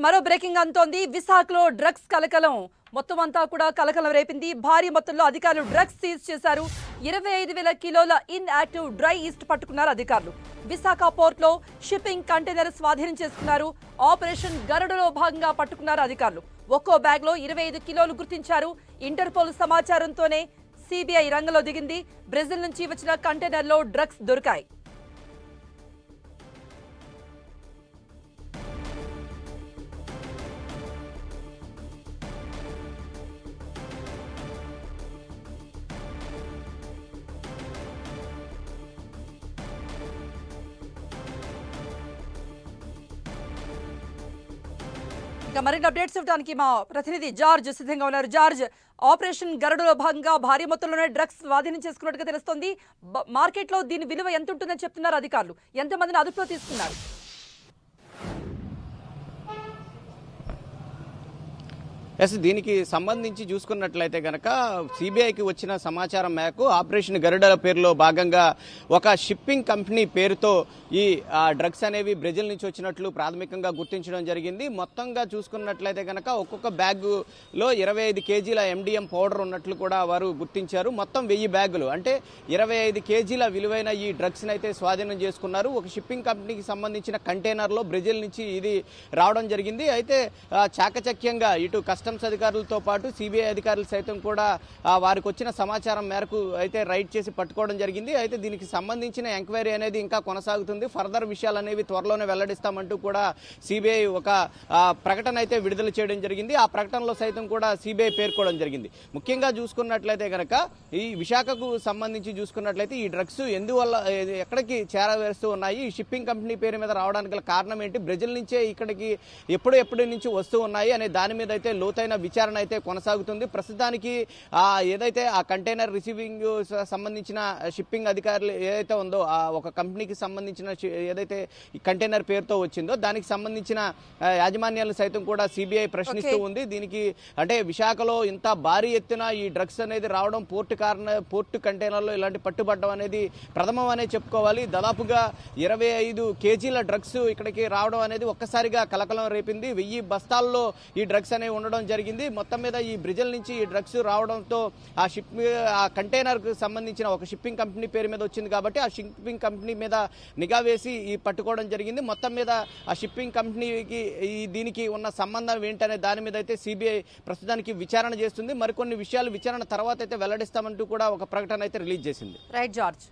మరో బ్రేకింగ్ అంతోంది. విశాఖలో డ్రగ్స్ కలకలం మొత్తం అంతా కూడా కలకలం రేపింది. భారీ మొత్తంలో అధికారులు డ్రగ్స్ సీజ్ చేశారు. 25,000 కిలోల ఇన్ యాక్టివ్ డ్రై ఈస్ట్ పట్టుకున్నారు అధికారులు. విశాఖ పోర్ట్లో షిప్పింగ్ కంటైనర్ స్వాధీనం చేసుకున్నారు. ఆపరేషన్ గరుడలో భాగంగా పట్టుకున్నారు అధికారులు. ఒక్కో బ్యాగ్ లో 25 కిలోలు గుర్తించారు. ఇంటర్పోల్ సమాచారంతోనే సిబిఐ రంగంలో దిగింది. బ్రెజిల్ నుంచి వచ్చిన కంటైనర్ లో డ్రగ్స్ దొరికాయి. మరిన్ని అప్డేట్స్ ఇవ్వడానికి మా ప్రతినిధి జార్జ్ సిద్ధంగా ఉన్నారు. జార్జ్, ఆపరేషన్ గరుడలో భాగంగా భారీ మొత్తంలోనే డ్రగ్స్ స్వాధీనం చేసుకున్నట్టుగా తెలుస్తోంది. మార్కెట్లో దీని విలువ ఎంత ఉంటుందని చెప్తున్నారు అధికారులు? ఎంతమందిని అదుపులో తీసుకున్నారు? దీనికి సంబంధించి చూసుకున్నట్లయితే కనుక సిబిఐకి వచ్చిన సమాచారం మేరకు ఆపరేషన్ గరుడల పేరులో భాగంగా ఒక షిప్పింగ్ కంపెనీ పేరుతో ఈ డ్రగ్స్ అనేవి బ్రెజిల్ నుంచి వచ్చినట్లు ప్రాథమికంగా గుర్తించడం జరిగింది. మొత్తంగా చూసుకున్నట్లయితే కనుక ఒక్కొక్క బ్యాగులో 25 కేజీల ఎండిఎం పౌడర్ ఉన్నట్లు కూడా వారు గుర్తించారు. మొత్తం 1000 బ్యాగులు అంటే 25 కేజీల విలువైన ఈ డ్రగ్స్ని అయితే స్వాధీనం చేసుకున్నారు. ఒక షిప్పింగ్ కంపెనీకి సంబంధించిన కంటైనర్లో బ్రెజిల్ నుంచి ఇది రావడం జరిగింది. అయితే చాకచక్యంగా ఇటు కస్టమ్స్ అధికారులతో పాటు సిబిఐ అధికారులు సైతం కూడా వారికి వచ్చిన సమాచారం మేరకు అయితే రైడ్ చేసి పట్టుకోవడం జరిగింది. అయితే దీనికి సంబంధించిన ఎంక్వైరీ అనేది ఇంకా కొనసాగుతుంది. ఫర్దర్ విషయాలు అనేవి త్వరలోనే వెల్లడిస్తామంటూ కూడా సిబిఐ ఒక ప్రకటన అయితే విడుదల చేయడం జరిగింది. ఆ ప్రకటనలో సైతం కూడా సిబిఐ పేర్కోవడం జరిగింది. ముఖ్యంగా చూసుకున్నట్లయితే కనుక ఈ విశాఖకు సంబంధించి చూసుకున్నట్లయితే ఈ డ్రగ్స్ ఎందువల్ల ఎక్కడికి చేరవేస్తూ ఉన్నాయి, ఈ షిప్పింగ్ కంపెనీ పేరు మీద రావడానికి గల కారణం ఏంటి, బ్రెజిల్ నుంచే ఇక్కడికి ఎప్పటి నుంచి వస్తూ ఉన్నాయి అనే దాని మీద అయితే లోతైన విచారణ అయితే కొనసాగుతుంది. ప్రస్తుతానికి ఏదైతే ఆ కంటైనర్ రిసీవింగ్ సంబంధించిన షిప్పింగ్ అధికారులు ఏదైతే ఉందో ఆ ఒక కంపెనీకి సంబంధించిన ఏదైతే ఈ కంటైనర్ పేరుతో వచ్చిందో దానికి సంబంధించిన యాజమాన్యాలను సైతం కూడా సిబిఐ ప్రశ్నిస్తూ ఉంది. దీనికి అంటే విశాఖలో ఇంత భారీ ఎత్తున ఈ డ్రగ్స్ అనేది రావడం పోర్టు కంటైనర్లో ఇలాంటి పట్టుబట్టడం అనేది ప్రథమం అనే చెప్పుకోవాలి. దాదాపుగా 25 కేజీల డ్రగ్స్ ఇక్కడికి రావడం అనేది ఒక్కసారిగా కలకలం రేపింది. 1000 బస్తాల్లో ఈ డ్రగ్స్ అనేవి ఉండడం జరిగింది. మొత్తం మీద ఈ బ్రెజిల్ నుంచి ఈ డ్రగ్స్ రావడంతో ఆ కంటైనర్ కు సంబంధించిన ఒక షిప్పింగ్ కంపెనీ పేరు మీద వచ్చింది కాబట్టి ఆ షిప్పింగ్ కంపెనీ మీద నిఘా వేసి ఈ పట్టుకోవడం జరిగింది. మొత్తం మీద ఆ షిప్పింగ్ కంపెనీకి దీనికి ఉన్న సంబంధం ఏంటనే దాని మీద అయితే సిబిఐ ప్రస్తుతానికి విచారణ చేస్తుంది. మరికొన్ని విషయాలు విచారణ తర్వాత అయితే వెల్లడిస్తామంటూ కూడా ఒక ప్రకటన అయితే రిలీజ్ చేసింది. Right George.